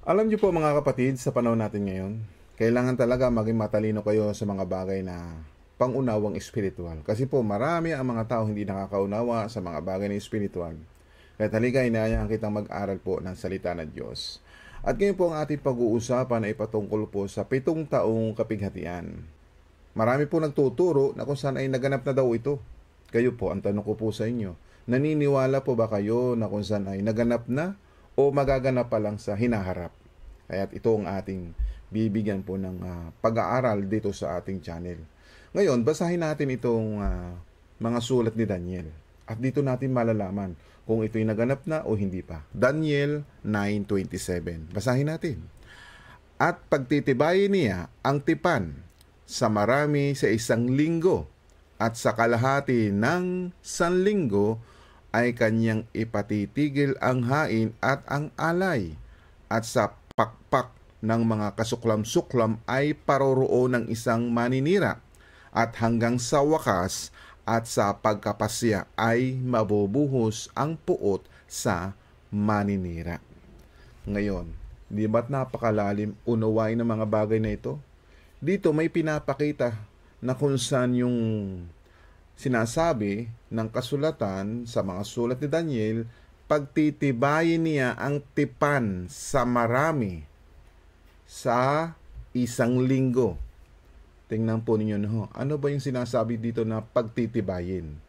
Alam niyo po mga kapatid, sa panahon natin ngayon, kailangan talaga maging matalino kayo sa mga bagay na pangunawang espiritual. Kasi po marami ang mga tao hindi nakakaunawa sa mga bagay na espiritual. Kaya talaga inaayaan kitang mag-aral po ng salita ng Diyos. At ngayon po ang ating pag-uusapan ay patungkol po sa 7 taong kapighatian. Marami po nagtuturo na kung saan ay naganap na daw ito. Kayo po, ang tanong ko po sa inyo, naniniwala po ba kayo na kung saan ay naganap na o magaganap pa lang sa hinaharap? Kaya ito ang ating bibigyan po ng pag-aaral dito sa ating channel. Ngayon, basahin natin itong mga sulat ni Daniel. At dito natin malalaman kung ito'y naganap na o hindi pa. Daniel 9:27. Basahin natin. At pagtitibayin niya ang tipan sa marami sa 1 linggo at sa kalahati ng 1 linggo ay kanyang ipatitigil ang hain at ang alay, at sa pakpak ng mga kasuklam-suklam ay paroroon ng isang maninira, at hanggang sa wakas at sa pagkapasya ay mabubuhos ang puot sa maninira. Ngayon, di ba't napakalalim unawain ng mga bagay na ito? Dito may pinapakita na kung saan yung sinasabi ng kasulatan sa mga sulat ni Daniel, pagtitibayin niya ang tipan sa marami sa 1 linggo. Tingnan po ninyo no. Ano ba yung sinasabi dito na pagtitibayin?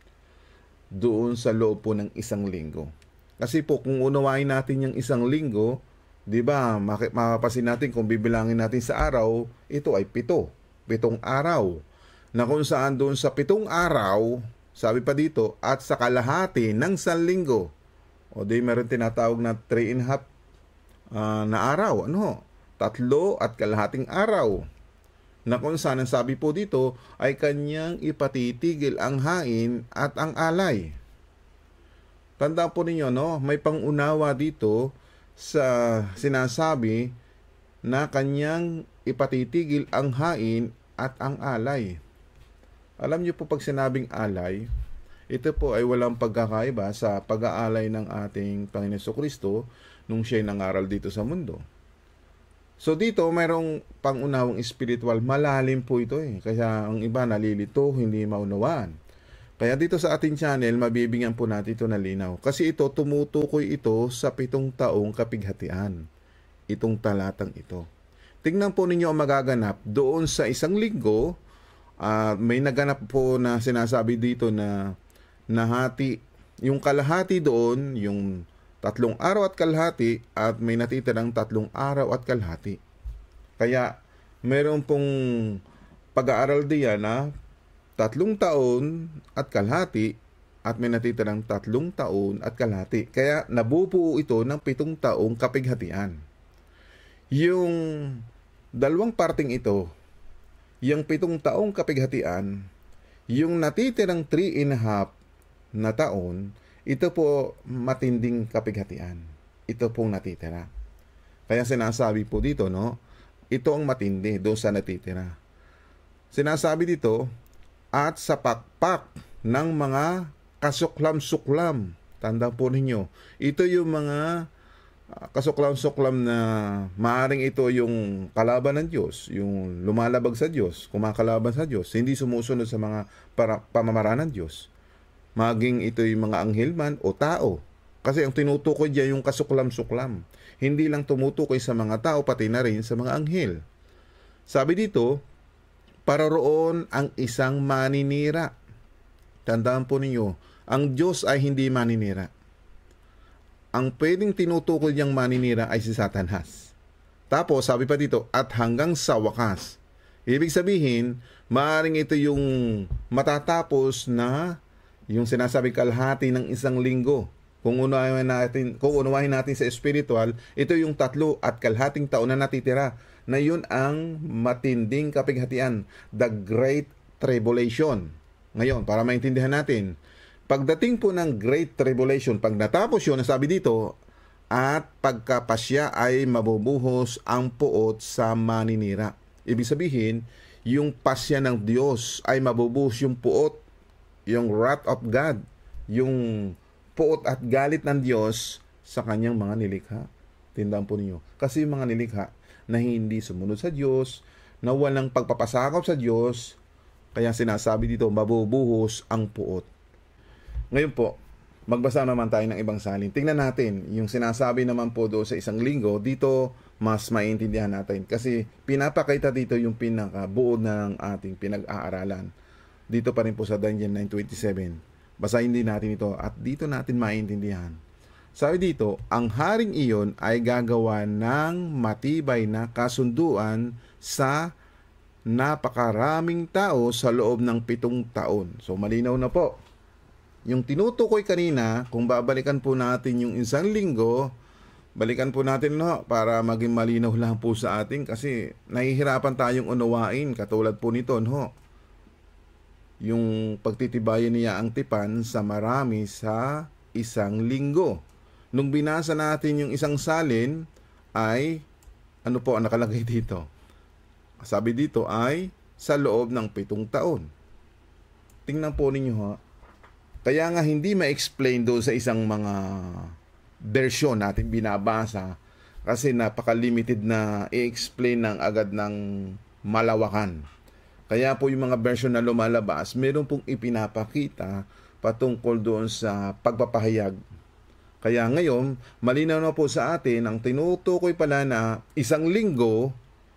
Doon sa loob po ng 1 linggo. Kasi po kung unawain natin yung 1 linggo, di ba, makapasin natin kung bibilangin natin sa araw, ito ay 7 araw. Na kung saan doon sa 7 araw, sabi pa dito, at sa kalahati ng 1 linggo. O di meron tinatawag na 3.5 na araw. Ano? 3.5 araw. Na kung saan ang sabi po dito ay kanyang ipatitigil ang hain at ang alay. Tandaan po ninyo, no? May pangunawa dito sa sinasabi na kanyang ipatitigil ang hain at ang alay. Alam niyo po pag sinabing alay, ito po ay walang pagkakaiba sa pag-aalay ng ating Panginoon Jesucristo nung siya'y nangaral dito sa mundo. So dito mayroong pangunawang spiritual, malalim po ito Kaya ang iba nalilito, hindi maunawaan. Kaya dito sa ating channel, mabibigyan po natin ito na linaw. Kasi ito, tumutukoy ito sa 7 taong kapighatian. Itong talatang ito. Tingnan po ninyo ang magaganap doon sa 1 linggo. May naganap po na sinasabi dito na nahati. Yung kalahati doon, yung 3 araw at kalahati, at may natitirang 3 araw at kalahati. Kaya meron pong pag-aaral diyan na 3 taon at kalahati at may natitirang 3 taon at kalahati. Kaya nabubuo ito ng 7 taong kapighatian. Yung dalawang parting ito, yung 7 taong kapighatian, yung natitirang 3.5 na taon, ito po matinding kapighatian. Ito pong natitira. Kaya sinasabi po dito, no? Ito ang matindi doon sa natitira. Sinasabi dito, at sa pakpak ng mga kasuklam-suklam. Tanda po ninyo, ito yung mga kasuklam-suklam na maaring ito yung kalaban ng Diyos, yung lumalabag sa Diyos, kumakalaban sa Diyos, hindi sumusunod sa mga pamamaraan ng Diyos. Maging ito yung mga anghel man o tao. Kasi ang tinutukoy diyan yung kasuklam-suklam. Hindi lang tumutukoy sa mga tao, pati na rin sa mga anghel. Sabi dito, paroroon ang isang maninira. Tandaan po ninyo, ang Diyos ay hindi maninira. Ang pwedeng tinutukoy niyang maninira ay si Satanas. Tapos, sabi pa dito, at hanggang sa wakas. Ibig sabihin, maaaring ito yung matatapos na yung sinasabi kalahati ng 1 linggo. Kung unawahin natin sa spiritual, ito yung 3.5 taon na natitira, na yun ang matinding kapighatian, the Great Tribulation. Ngayon, para maintindihan natin, pagdating po ng Great Tribulation, pag natapos yun, sabi dito, at pagkapasya ay mabubuhos ang puot sa maninira. Ibig sabihin, yung pasya ng Diyos ay mabubuhos yung puot, yung wrath of God, yung puot at galit ng Diyos sa kanyang mga nilikha. Tindaan po ninyo. Kasi yung mga nilikha na hindi sumunod sa Diyos, na walang pagpapasakop sa Diyos, kaya sinasabi dito, mabubuhos ang puot. Ngayon po, magbasa naman tayo ng ibang salin. Tingnan natin, yung sinasabi naman po doon sa isang linggo, dito mas maintindihan natin. Kasi pinapakita dito yung pinakabuo ng ating pinag-aaralan. Dito pa rin po sa Daniel 9:27. Basahin din natin ito at dito natin maintindihan. Sabi dito, ang haring iyon ay gagawa ng matibay na kasunduan sa napakaraming tao sa loob ng 7 taon. So malinaw na po. Yung tinutukoy kanina, kung babalikan po natin yung isang linggo, balikan po natin para maging malinaw lang po sa atin kasi nahihirapan tayong unawain katulad po nito yung pagtitibayan niya ang tipan sa marami sa isang linggo. Nung binasa natin yung isang salin ay ano po ang nakalagay dito? Sabi dito ay sa loob ng 7 taon. Tingnan po ninyo Kaya nga hindi ma-explain doon sa isang mga version natin binabasa kasi napaka-limited na i-explain ng agad ng malawakan. Kaya po yung mga version na lumalabas, meron pong ipinapakita patungkol doon sa pagpapahayag. Kaya ngayon, malinaw na po sa atin ang tinutukoy pala na isang linggo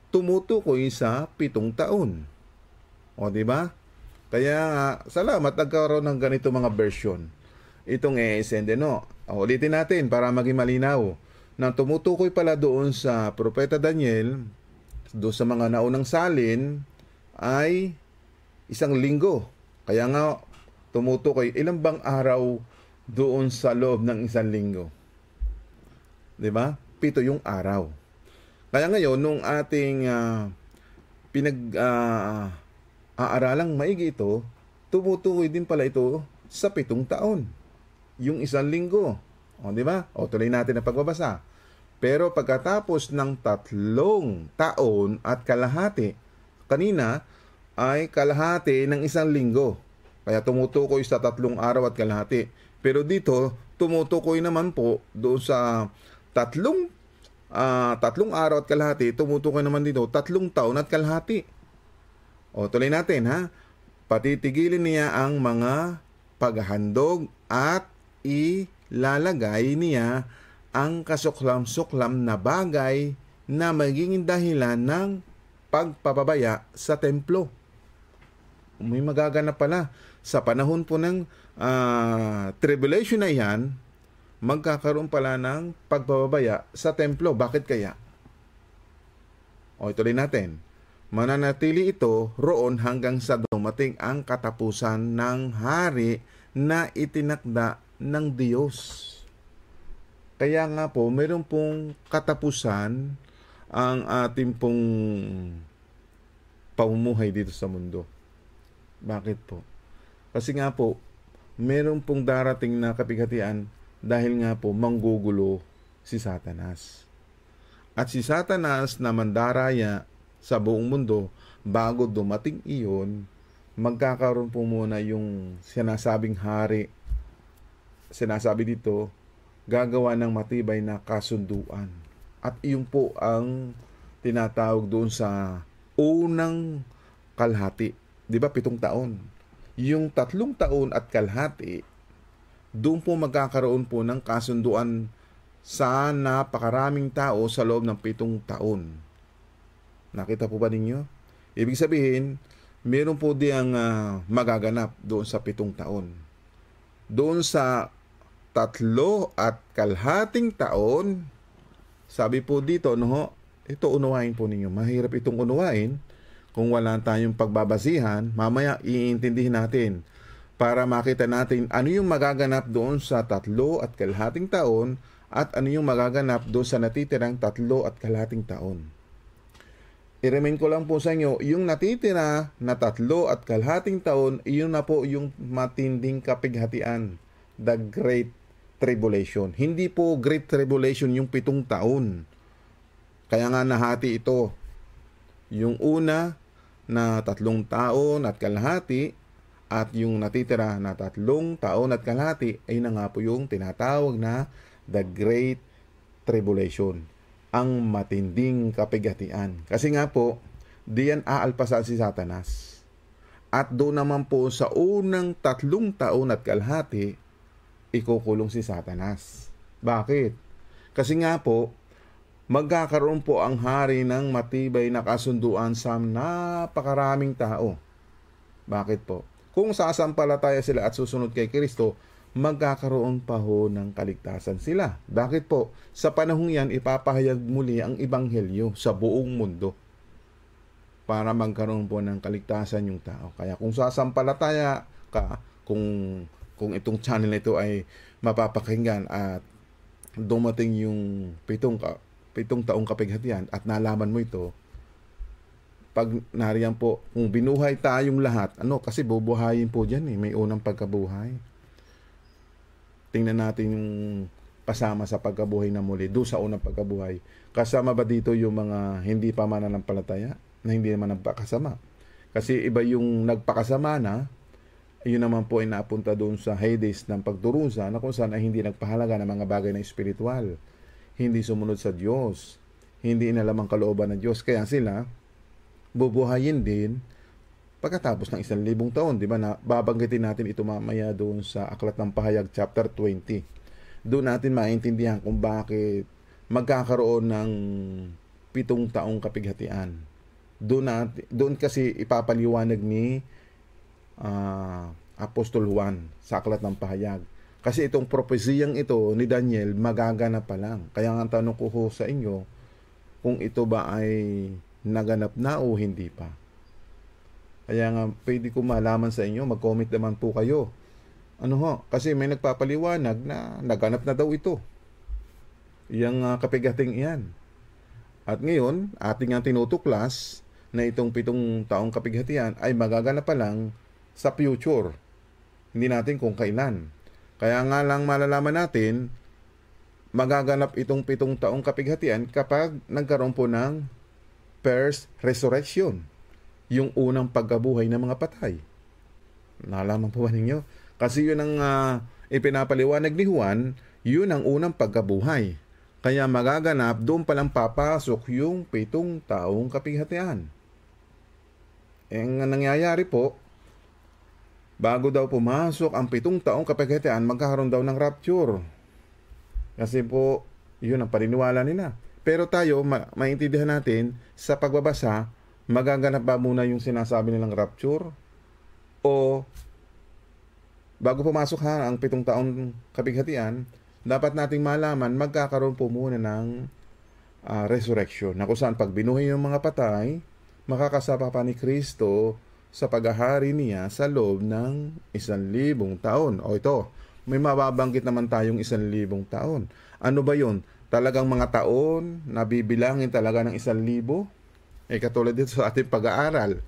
tumutukoy sa 7 taon. O, di ba? Kaya nga, salamat nagkaroon ng ganito mga version. Itong ESN din, ulitin natin para maging malinaw. Na tumutukoy pala doon sa Propeta Daniel, doon sa mga naunang salin, ay isang linggo. Kaya nga, tumutukoy ilang bang araw doon sa loob ng isang linggo. 'Di ba? 7 yung araw. Kaya ngayon, nung ating aaralang maigi ito, tumutukoy din pala ito sa 7 taon. Yung isang linggo. O, di ba? O, tuloy natin ang pagbabasa. Pero pagkatapos ng 3 taon at kalahati, kanina ay kalahati ng isang linggo. Kaya tumutukoy sa 3 araw at kalahati. Pero dito, tumutukoy naman po doon sa 3 araw at kalahati, tumutukoy naman dito 3 taon at kalahati. O, tuloy natin Patitigilin niya ang mga paghahandog at ilalagay niya ang kasuklam-suklam na bagay na magiging dahilan ng pagpapabaya sa templo. May magaganap pala sa panahon po ng tribulation na yan, magkakaroon pala ng pagpapabaya sa templo. Bakit kaya? O, ituloy natin. Mananatili ito roon hanggang sa dumating ang katapusan ng hari na itinakda ng Diyos. Kaya nga po, mayroon pong katapusan ang ating pong pamumuhay dito sa mundo. Bakit po? Kasi nga po, meron pong darating na kapighatian dahil nga po manggugulo si Satanas. At si Satanas na mandaraya sa buong mundo, bago dumating iyon, magkakaroon po muna yung sinasabing hari. Sinasabi dito, gagawa ng matibay na kasunduan. At iyon po ang tinatawag doon sa unang kalahati. Di ba 7 taon? Yung 3 taon at kalahati, doon po magkakaroon po ng kasunduan sa napakaraming tao sa loob ng 7 taon. Nakita po ba ninyo? Ibig sabihin, meron po diyang magaganap doon sa 7 taon. Doon sa 3 at kalahating taon, sabi po dito, ito unawain po ninyo. Mahirap itong unawain kung wala tayong pagbabasihan. Mamaya iintindihin natin para makita natin ano yung magaganap doon sa 3 at kalahating taon at ano yung magaganap doon sa natitirang 3 at kalahating taon. I-remind ko lang po sa inyo, yung natitira na 3 at kalahating taon, iyon na po yung matinding kapighatian, the Great Tribulation. Hindi po Great Tribulation yung 7 taon. Kaya nga nahati ito. Yung una na 3 taon at kalahati at yung natitira na 3 taon at kalahati ay na nga po yung tinatawag na the Great tribulation, ang matinding kapighatian. Kasi nga po, diyan aalpasan si Satanas. At doon naman po sa unang 3 taon at kalahati, ikukulong si Satanas. Bakit? Kasi nga po, magkakaroon po ang hari ng matibay na kasunduan sa napakaraming tao. Bakit po? Kung sasampalataya sila at susunod kay Kristo, magkakaroon pa ho ng kaligtasan sila. Bakit po? Sa panahong yan, ipapahayag muli ang ebanghelyo sa buong mundo para magkaroon po ng kaligtasan yung tao. Kaya kung sasampalataya ka, kung itong channel na ito ay mapapakinggan at dumating yung 7 taong kapighatian at nalaman mo ito, pag nariyan po, kung binuhay tayong lahat, kasi bubuhayin po dyan may unang pagkabuhay. Tingnan natin yung kasama sa pagkabuhay na muli, doon sa unang pagkabuhay. Kasama ba dito yung mga hindi pa mananampalataya, na hindi naman nagpakasama? Kasi iba yung nagpakasama na, yun naman po ay napunta doon sa Hades ng pagdurusa, na kung saan ay hindi nagpahalaga ng mga bagay na espiritual, hindi sumunod sa Diyos, hindi inalam ang kalooban ng Diyos. Kaya sila, bubuhayin din pagkatapos ng 1,000 taon. Di ba? Babanggitin natin ito mamaya doon sa Aklat ng Pahayag, chapter 20. Doon natin maintindihan kung bakit magkakaroon ng 7 taong kapighatian. Doon kasi ipapaliwanag ni Apostol Juan sa Aklat ng Pahayag. Kasi itong propesiyang ito ni Daniel magaganap pa lang. Kaya nga tanong ko sa inyo kung ito ba ay naganap na o hindi pa. Kaya nga pwede ko malaman sa inyo, mag-comment naman po kayo. Kasi may nagpapaliwanag na naganap na daw ito. Yang kapigating iyan. At ngayon, ating ang tinutuklas na itong 7 taong kapighatian ay magaganap pa lang sa future. Hindi natin kung kailan. Kaya nga lang malalaman natin, magaganap itong 7 taong kapighatian kapag nagkaroon po ng first resurrection, yung unang pagkabuhay ng mga patay. Nalaman po ba ninyo? Kasi yun ang ipinapaliwanag ni Juan, yun ang unang pagkabuhay. Kaya magaganap, doon palang papasok yung 7 taong kapighatian. Ang nangyayari po, bago daw pumasok ang 7 taong kapighatian, magkakaroon daw ng rapture. Kasi po, yun ang paniniwala nila. Pero tayo, maintindihan natin, sa pagbabasa, magaganap ba muna yung sinasabi nilang rapture? O, bago pumasok ang 7 taong kapighatian, dapat nating malaman, magkakaroon po muna ng resurrection. Na kung saan, pag binuhay yung mga patay, makakasama pa ni Kristo sa paghahari niya sa loob ng 1,000 taon. O ito, may mababanggit naman tayong 1,000 taon. Ano ba yun? Talagang mga taon na bibilangin talaga ng 1,000? Katulad dito sa ating pag-aaral.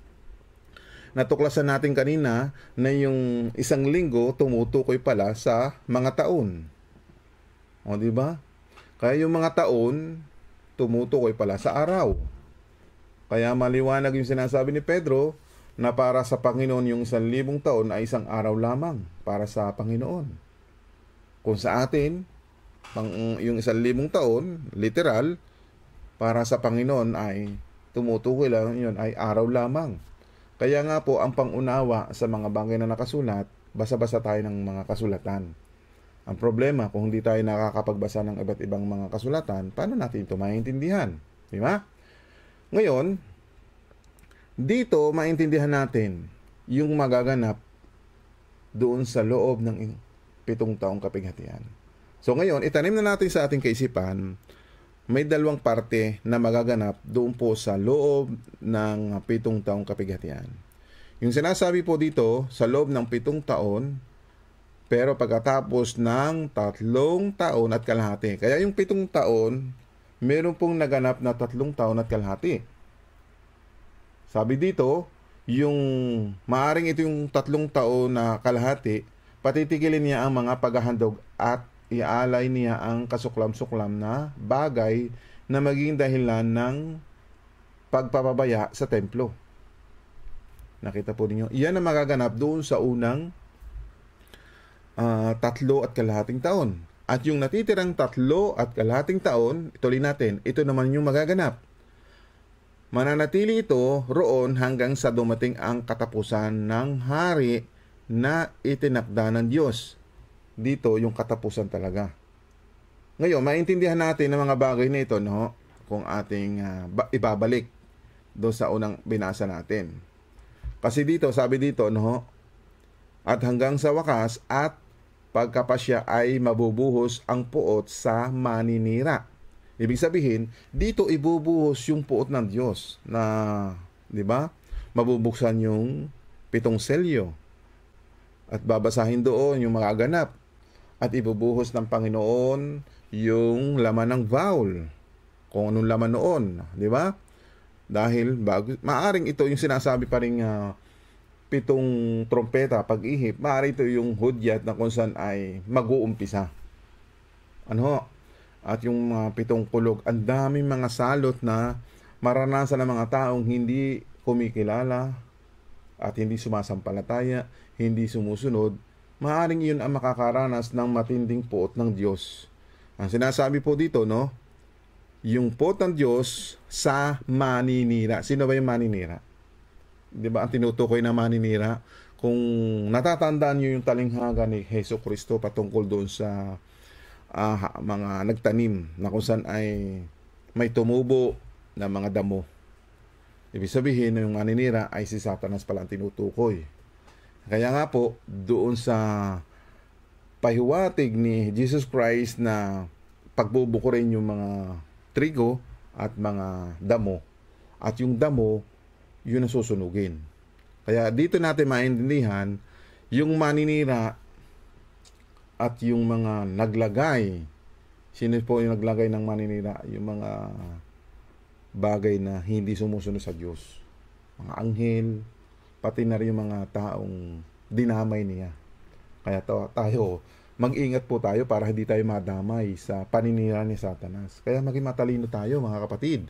Natuklasan natin kanina na yung 1 linggo tumutukoy pala sa mga taon. O, di ba? Kaya yung mga taon tumutukoy pala sa araw. Kaya maliwanag yung sinasabi ni Pedro na para sa Panginoon yung 1,000 taon ay 1 araw lamang para sa Panginoon. Kung sa atin, yung 1,000 taon, literal, para sa Panginoon ay tumutukoy lang yun ay araw lamang. Kaya nga po, ang pangunawa sa mga bagay na nakasulat, basa-basa tayo ng mga kasulatan. Ang problema, kung hindi tayo nakakapagbasa ng iba't ibang mga kasulatan, paano natin ito maintindihan? Di ba? Ngayon, dito maintindihan natin yung magaganap doon sa loob ng 7 taong kapighatian. So ngayon, itanim na natin sa ating kaisipan, may 2 parte na magaganap doon po sa loob ng 7 taong kapighatian. Yung sinasabi po dito, sa loob ng 7 taon, pero pagkatapos ng 3 taon at kalahati. Kaya yung 7 taon, meron pong naganap na 3 taon at kalahati. Sabi dito, yung maaring ito yung 3 taon na kalahati, patitigilin niya ang mga paghahandog at iaalay niya ang kasuklam-suklam na bagay na maging dahilan ng pagpapabaya sa templo. Nakita po ninyo, iyan ang magaganap doon sa unang 3 at kalahating taon. At yung natitirang 3.5 taon, ituloy natin, ito naman yung magaganap. Mananatili ito roon hanggang sa dumating ang katapusan ng hari na itinakda ng Diyos. Dito yung katapusan talaga. Ngayon, maintindihan natin ang mga bagay na ito, no? Kung ating ibabalik doon sa unang binasa natin. Kasi dito, sabi dito, no? At hanggang sa wakas at pagkapasya ay mabubuhos ang puot sa maninira. Ibig sabihin, dito ibubuhos yung puot ng Diyos na, di ba? Mabubuksan yung 7 selyo. At babasahin doon yung magaganap. At ibubuhos ng Panginoon yung laman ng vial. Kung anong laman noon, di ba? Dahil maaring ito yung sinasabi pa rin 7 trompeta pag-ihip. Maaring ito yung hudyat na kung saan ay mag-uumpisa. Ano? At yung 7 kulog, ang daming mga salot na maranasan ng mga taong hindi kumikilala at hindi sumasampalataya, hindi sumusunod. Maaring yun ang makakaranas ng matinding puot ng Diyos. Ang sinasabi po dito, no? Yung puot ng Diyos sa maninira. Sino ba yung maninira? Diba ang tinutukoy na maninira? Kung natatandaan nyo yung talinghaga ni Hesus Kristo patungkol doon sa mga nagtanim na kung saan ay may tumubo na mga damo. Ibig sabihin yung maninira ay si Satanas pala ang tinutukoy. Kaya nga po, doon sa pahiwatig ni Jesus Christ na pagbubukurin yung mga trigo at mga damo. At yung damo, yun ang susunugin. Kaya dito natin maintindihan yung maninira at yung mga naglagay. Sino po yung naglagay ng maninira? Yung mga bagay na hindi sumusunod sa Diyos. Mga anghel, pati na rin yung mga taong dinamay niya. Kaya tayo, mag-ingat po tayo para hindi tayo madamay sa paninira ni Satanas. Kaya maging matalino tayo, mga kapatid.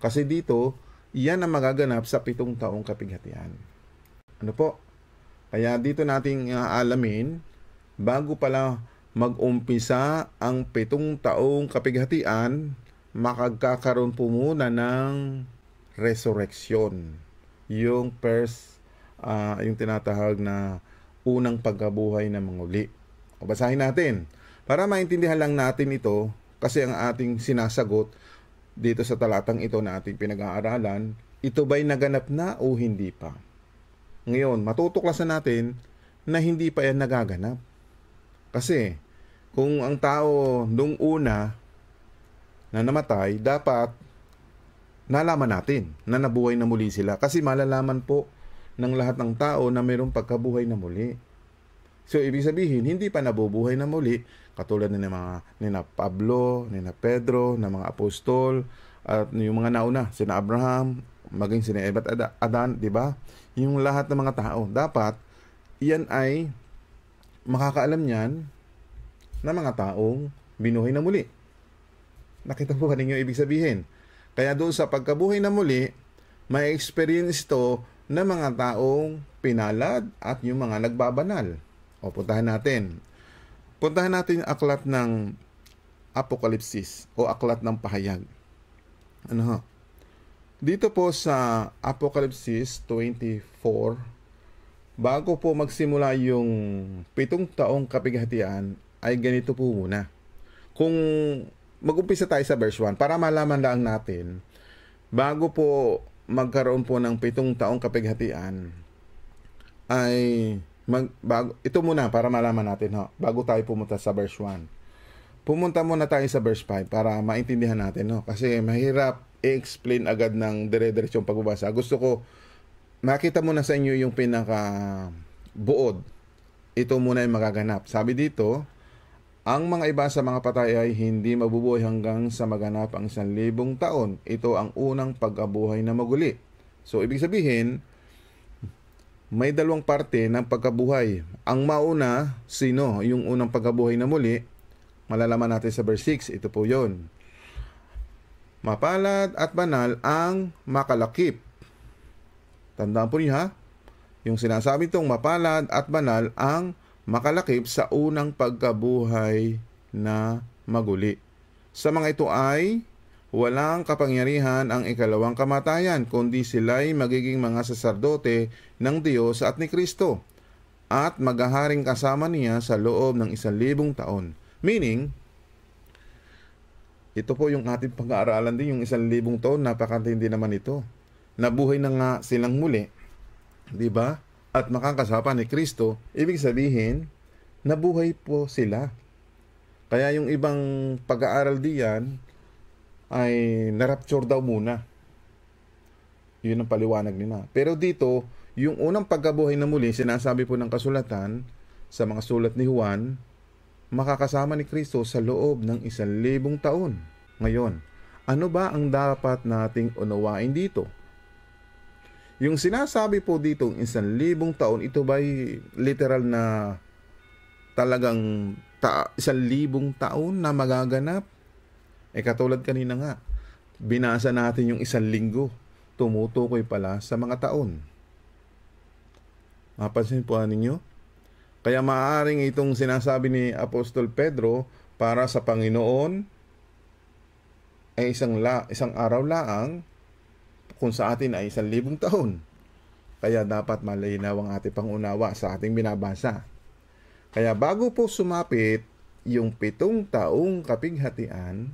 Kasi dito, iyan ang magaganap sa 7 taong kapighatian. Ano po? Kaya dito nating alamin, bago pala mag-umpisa ang 7 taong kapighatian, makagkakaroon po muna ng resurrection. Yung first, yung tinatahag na unang pagkabuhay ng mga uli. O basahin natin. Para maintindihan lang natin ito, kasi ang ating sinasagot dito sa talatang ito na ating pinag-aaralan, ito ba'y naganap na o hindi pa? Ngayon, matutuklasan natin na hindi pa yan nagaganap. Kasi, kung ang tao nung una na namatay, dapat nalaman natin na nabuhay na muli sila. Kasi malalaman po ng lahat ng tao na mayroong pagkabuhay na muli. So, ibig sabihin, hindi pa nabubuhay na muli, katulad ni Pablo, ni Pedro, ng mga apostol, at yung mga nauna, sina Abraham, maging sina Eva at Adan, di ba? Yung lahat ng mga tao, dapat, iyan ay makakaalam niyan na mga taong binuhay na muli. Nakita po ba ninyo ibig sabihin? Kaya doon sa pagkabuhay na muli, may experience to na mga taong pinalad at yung mga nagbabanal. O puntahan natin. Puntahan natin yung aklat ng Apokalipsis o aklat ng pahayag. Ano ho? Dito po sa Apokalipsis 24, bago po magsimula yung 7 taong kapighatian, ay ganito po muna. Kung mag-umpisa tayo sa verse 1, para malaman lang natin, bago po magkaroon po ng 7 taong kapighatian, ay ito muna para malaman natin, ho, bago tayo pumunta sa verse 1. Pumunta muna tayo sa verse 5 para maintindihan natin, no? Kasi mahirap i-explain agad ng dire-diretsyong pagbabasa. Gusto ko makita muna sa inyo yung pinaka buod. Ito muna yung magaganap. Sabi dito, ang mga iba sa mga patay ay hindi mabubuhay hanggang sa maganap ang 1,000 taon. Ito ang unang pagkabuhay na maguli. So, ibig sabihin, may 2 parte ng pagkabuhay. Ang mauna, sino? Yung unang pagkabuhay na muli, malalaman natin sa verse 6. Ito po yon. Mapalad at banal ang makalakip. Tandaan po niyo, ha? Yung sinasabi itong mapalad at banal ang makalakip sa unang pagkabuhay na maguli. Sa mga ito ay walang kapangyarihan ang ikalawang kamatayan, kundi sila'y magiging mga saserdote ng Diyos at ni Kristo, at maghaharing kasama niya sa loob ng 1,000 taon. Meaning, ito po yung ating pag-aaralan din, yung 1,000 taon, napakatindi naman ito. Nabuhay na nga silang muli, di ba? At makakasama ni Kristo, ibig sabihin, nabuhay po sila. Kaya yung ibang pag-aaral diyan ay na-rapture daw muna. Yun ang paliwanag nila. Pero dito, yung unang pagkabuhay na muli, sinasabi po ng kasulatan sa mga sulat ni Juan, makakasama ni Kristo sa loob ng 1,000 taon. Ngayon, ano ba ang dapat nating unawain dito? Yung sinasabi po dito, 1,000 taon, ito ba'y literal na talagang 1,000 taon na magaganap? Katulad kanina nga, binasa natin yung 1 linggo, tumutukoy pala sa mga taon. Mapansin po ninyo? Kaya maaaring itong sinasabi ni Apostol Pedro para sa Panginoon ay isang araw laang, kung sa atin ay 1,000 taon. Kaya dapat malinaw ang ating pangunawa sa ating binabasa. Kaya bago po sumapit yung 7 taong kapighatian,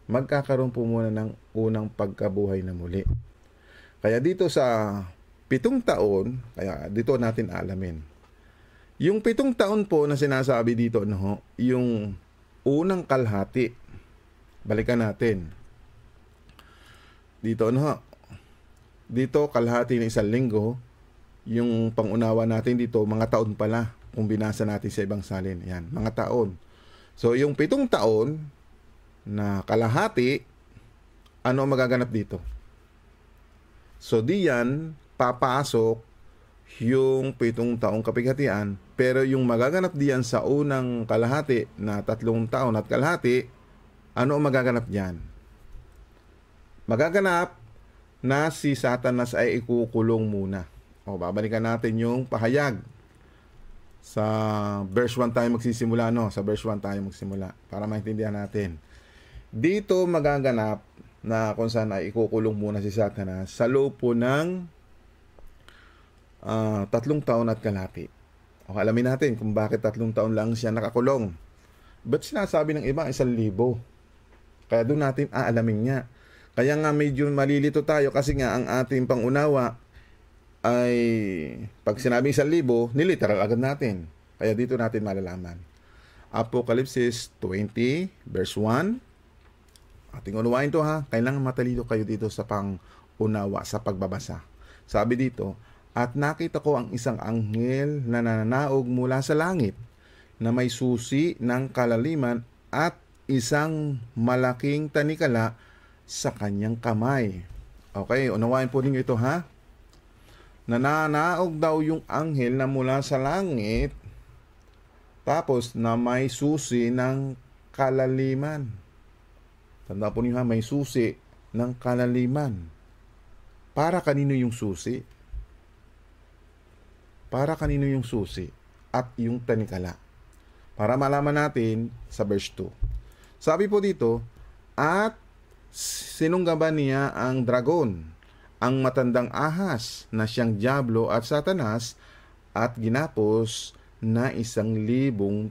magkakaroon po muna ng unang pagkabuhay na muli. Kaya dito sa 7 taon, kaya dito natin alamin. Yung 7 taon po na sinasabi dito, no, yung unang kalahati. Balikan natin. Dito, no, dito kalahati ng 1 linggo, yung pangunawa natin dito, mga taon pala, kung binasa natin sa ibang salin. Yan, mga taon. So, yung 7 taon na kalahati, ano magaganap dito? So, diyan papasok yung 7 taong kapighatian, pero yung magaganap diyan sa unang kalahati na 3 taon at kalahati, ano magaganap diyan? Magaganap na si Satanas ay ikukulong muna. O, babalikan natin yung pahayag. Sa verse 1 tayo magsisimula, no? Sa verse 1 tayo magsimula para maintindihan natin. Dito magaganap na kung saan ay ikukulong muna si Satanas sa loob po ng 3 taon at kalahati. O, alamin natin kung bakit 3 taon lang siya nakakulong. Ba't sinasabi ng iba 1,000? Kaya doon natin aalamin niya. Kaya nga medyo malilito tayo kasi nga ang ating pangunawa ay pag sinabing 1,000, niliteral agad natin. Kaya dito natin malalaman. Apocalypse 20 verse 1. Ating unawain to ha. Kailangan matalino kayo dito sa pangunawa, sa pagbabasa. Sabi dito, at nakita ko ang isang anghel na nananaog mula sa langit na may susi ng kalaliman at isang malaking tanikala sa kanyang kamay. Okay, unawain po ninyo ito ha. Nananaog daw yung anghel na mula sa langit, tapos na may susi ng kalaliman. Tanda po niyo ha, may susi ng kalaliman. Para kanino yung susi? Para kanino yung susi at yung tanikala? Para malaman natin sa verse 2. Sabi po dito, at sinunggaban niya ang dragon, ang matandang ahas na siyang Diablo at Satanas, at ginapos na 1,000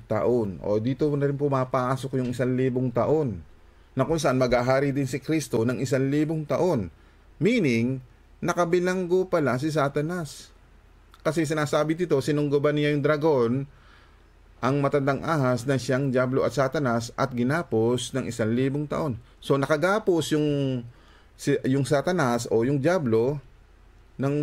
taon. O dito na rin pumapasok yung 1,000 taon, na kung saan maghahari din si Kristo ng 1,000 taon. Meaning, nakabilanggo pala si Satanas. Kasi sinasabi dito, sinunggaban niya yung dragon, ang matandang ahas na siyang Diablo at Satanas, at ginapos ng 1,000 taon. So nakagapos yung Satanas o yung Diablo ng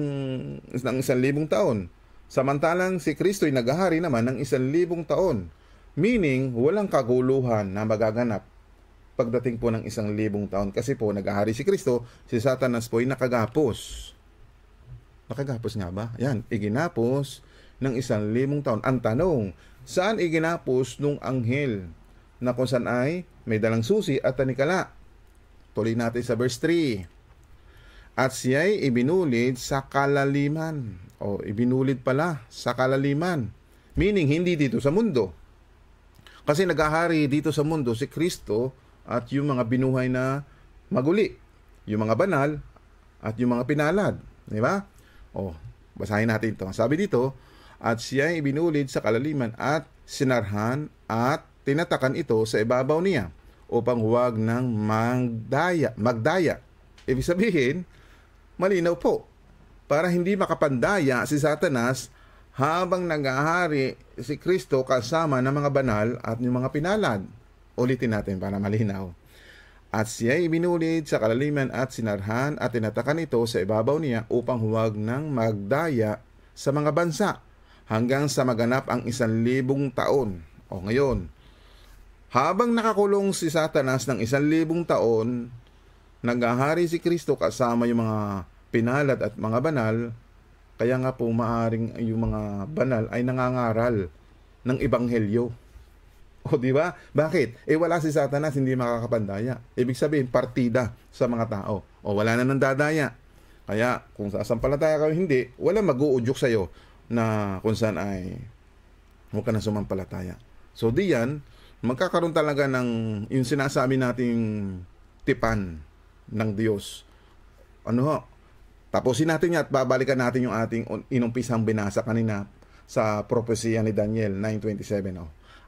1,000 taon. Samantalang si Kristo ay naghahari naman ng 1,000 taon. Meaning, walang kaguluhan na magaganap pagdating po ng 1,000 taon. Kasi po, naghahari si Kristo, si Satanas po ay nakagapos. Nakagapos nga ba? Yan, iginapos ng 1,000 taon. Ang tanong, saan iginapos nung anghel na kung saan ay may dalang susi at tanikala? Tuloy natin sa verse 3. At siya'y ibinulid sa kalaliman. O, ibinulid pala sa kalaliman. Meaning, hindi dito sa mundo. Kasi naghahari dito sa mundo si Kristo at yung mga binuhay na maguli, yung mga banal at yung mga pinalad. Di ba? Basahin natin ito. Sabi dito, at siya ay ibinulid sa kalaliman at sinarhan at tinatakan ito sa ibabaw niya upang huwag nang magdaya. Ibig sabihin, malinaw po, para hindi makapandaya si Satanas habang naghahari si Kristo kasama ng mga banal at yung mga pinalad. Ulitin natin para malinaw. At siya ay ibinulid sa kalaliman at sinarhan at tinatakan ito sa ibabaw niya upang huwag nang magdaya sa mga bansa hanggang sa maganap ang 1,000 taon. Ngayon, habang nakakulong si Satanas ng 1,000 taon, naghahari si Kristo kasama yung mga pinalad at mga banal. Kaya nga po maaring yung mga banal ay nangangaral ng ebanghelyo. Di ba? Bakit? Wala si Satanas, hindi makakapandaya. Ibig sabihin, partida sa mga tao. Wala na nang dadaya. Kaya, kung sasampalataya ka o hindi, wala mag-uudyok sa'yo na kung saan ay huwag ka na sumampalataya. So, diyan, magkakaroon talaga ng yung sinasabi nating tipan ng Diyos. Tapusin natin yan at babalikan natin yung ating inumpisang binasa kanina sa propesya ni Daniel 9:27.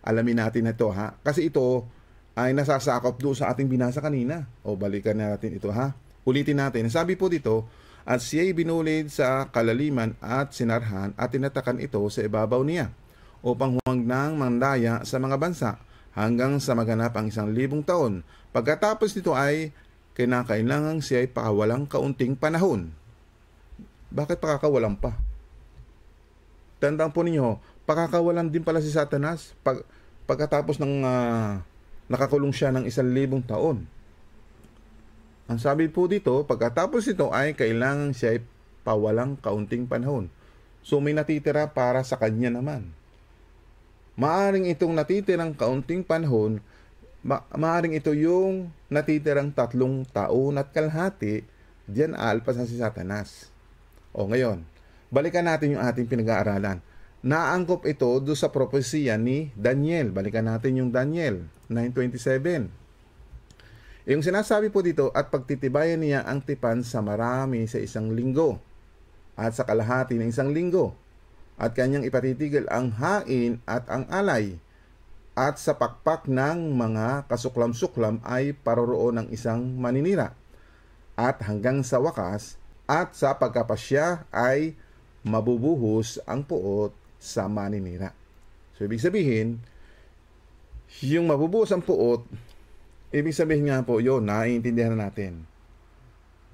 Alamin natin ito ha. Kasi ito ay nasasakop doon sa ating binasa kanina. Balikan natin ito ha. Ulitin natin. Sabi po dito, at siya'y binulid sa kalaliman at sinarhan at tinatakan ito sa ibabaw niya upang huwag nang mandaya sa mga bansa hanggang sa maganap ang 1,000 taon. Pagkatapos nito ay kinakailangan siya'y pakawalang kaunting panahon. Bakit pakakawalan pa? Tandaan po ninyo, pakakawalan din pala si Satanas pagkatapos ng nakakulong siya ng 1,000 taon. Ang sabi po dito, pagkatapos ito ay kailangan siya ay pawalang kaunting panahon. So may natitira para sa kanya naman. Maaring itong natitirang kaunting panahon, maaring ito yung natitirang 3 taon at kalahati, diyan aalpasan si Satanas. Ngayon, balikan natin yung ating pinag-aaralan. Naangkop ito doon sa propesya ni Daniel. Balikan natin yung Daniel 9:27. Yung sinasabi po dito, at pagtitibayan niya ang tipan sa marami sa 1 linggo at sa kalahati ng 1 linggo at kanyang ipatitigil ang hain at ang alay at sa pakpak ng mga kasuklam-suklam ay paroroon ng isang maninira at hanggang sa wakas at sa pagkapasya ay mabubuhos ang puot sa maninira. So, ibig sabihin, yung mabubuhos ang puot, ibig sabihin nga po, yun, naiintindihan na natin.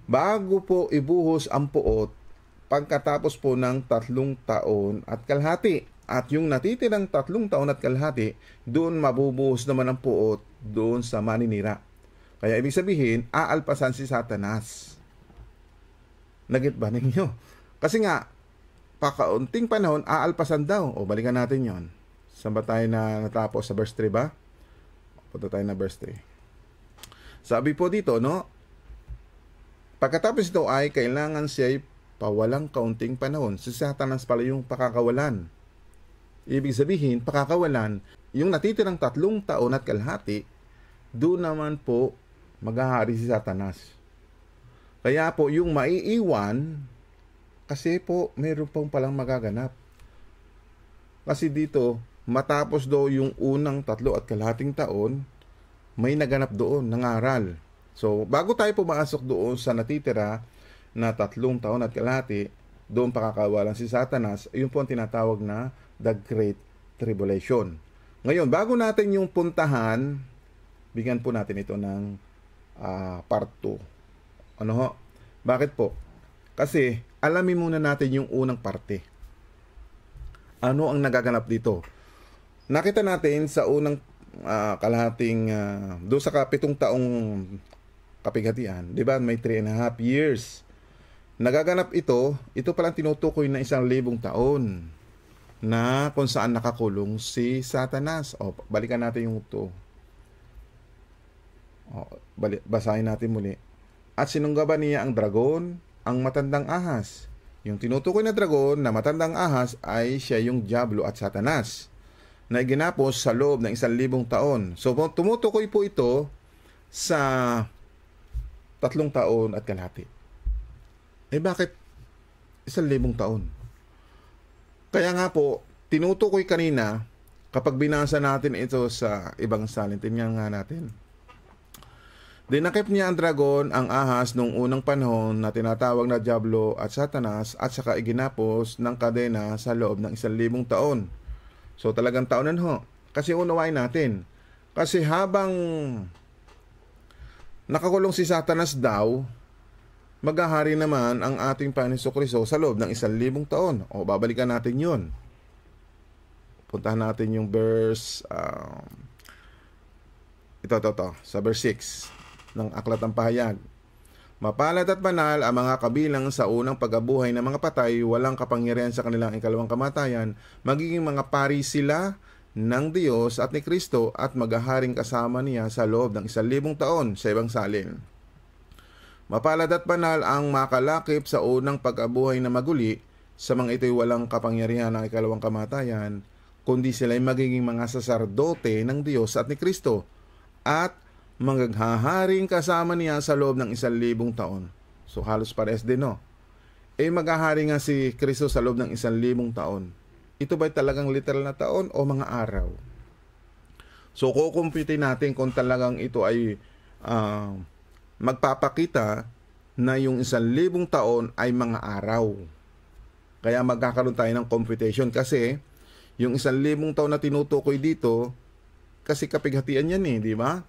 Bago po ibuhos ang puot, pagkatapos po ng 3 taon at kalahati, at yung natitirang 3 taon at kalahati, doon mabubuhos naman ang puot doon sa maninira. Kaya ibig sabihin, aalpasan si Satanas. Nagit ba ninyo? Kasi nga, pakaunting panahon, aalpasan daw. Balikan natin yon. Saan ba tayo na natapos? Sa verse 3 ba? Punta tayo na verse 3. Sabi po dito, pagkatapos ito ay kailangan siya'y pawalang kaunting panahon. Si Satanas pala yung pakakawalan. Ibig sabihin, pakakawalan, yung natitirang 3 taon at kalahati, doon naman po maghahari si Satanas. Kaya po, yung maiiwan, kasi po, mayroon pong palang magaganap. Kasi dito, matapos daw yung unang 3 at kalahating taon, may naganap doon, nangaral. So, bago tayo pumasok doon sa natitira na 3 taon at kalahati, doon pakakawalan si Satanas, yun po ang tinatawag na The Great Tribulation. Ngayon, bago natin yung puntahan, bigyan po natin ito ng part 2. Bakit po? Kasi, alamin muna natin yung unang parte. Ano ang nagaganap dito? Nakita natin sa unang kalahating, doon sa 7 taong kapighatian, di ba? May 3.5 years. Nagaganap ito palang tinutukoy na 1,000 taon na kung saan nakakulong si Satanas. Balikan natin yung ito. Basahin natin muli. At sinunggaban niya ang dragon, ang matandang ahas. Yung tinutukoy na dragon na matandang ahas ay siya yung Diablo at Satanas. na iginapos sa loob ng 1,000 taon. So tumutukoy po ito sa 3 taon at kalahati. Bakit 1,000 taon? Kaya nga po, tinutukoy kanina, kapag binasa natin ito sa ibang salin, tingnan nga natin. Dinakip niya ang dragon, ang ahas, nung unang panahon na tinatawag na Diablo at Satanas, at saka iginapos ng kadena sa loob ng 1,000 taon. So talagang taonan ho. Kasi unawain natin. Kasi habang nakakulong si Satanas daw, maghahari naman ang ating Panginoon Jesucristo sa loob ng 1,000 taon. O babalikan natin yun. Puntahan natin yung verse, ito, sa verse 6 ng Aklat ng Pahayag. Mapalad at banal ang mga kabilang sa unang pag-abuhay ng mga patay, walang kapangyarihan sa kanilang ikalawang kamatayan, magiging mga pari sila ng Diyos at ni Kristo at maghaharing kasama niya sa loob ng 1,000 taon sa ibang salin. Mapalad at banal ang makalakip sa unang pag-abuhay na maguli, sa mga ito'y walang kapangyarihan ng ikalawang kamatayan, kundi sila'y magiging mga saserdote ng Diyos at ni Kristo at maghaharing kasama niya sa loob ng 1,000 taon. So halos pares din, no? Maghahari nga si Kristo sa loob ng 1,000 taon. Ito ba'y talagang literal na taon o mga araw? So kukumpitin natin kung talagang ito ay magpapakita na yung 1,000 taon ay mga araw. Kaya magkakaroon tayo ng computation kasi yung 1,000 taon na tinutukoy dito, kasi kapighatian yan di ba?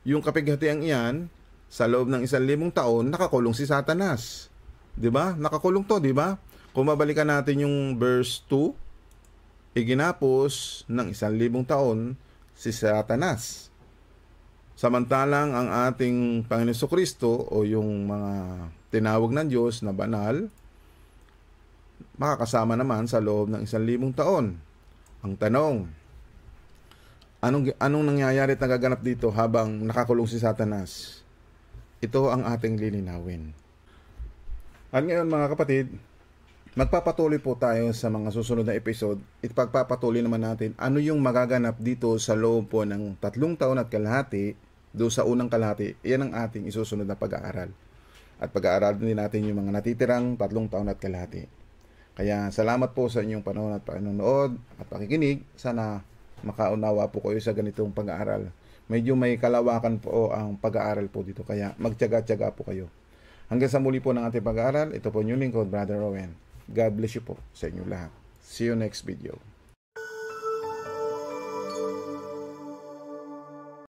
Yung kapighatian iyan, sa loob ng 1,000 taon, nakakulong si Satanas. Di ba? Nakakulong to, di ba? Kung mabalikan natin yung verse 2, iginapos ng 1,000 taon si Satanas. Samantalang ang ating Panginoon Jesucristo o yung mga tinawag ng Diyos na banal, makakasama naman sa loob ng 1,000 taon. Ang tanong, anong nangyayari at nagaganap dito habang nakakulong si Satanas? Ito ang ating lilinawin. At ngayon mga kapatid, magpapatuloy po tayo sa mga susunod na episode. Ipagpapatuloy naman natin ano yung magaganap dito sa loob po ng 3 taon at kalahati, doon sa unang kalahati. Iyan ang ating isusunod na pag-aaral. At pag-aaral din natin yung mga natitirang 3 taon at kalahati. Kaya salamat po sa inyong panahon at panonood at pakikinig. Sana makaunawa po kayo sa ganitong pag-aaral. Medyo may kalawakan po ang pag-aaral po dito. Kaya magtiyaga-tiyaga po kayo. Hanggang sa muli po ng ating pag-aaral, ito po yung lingkod, Brother Owen. God bless you po sa inyong lahat. See you next video.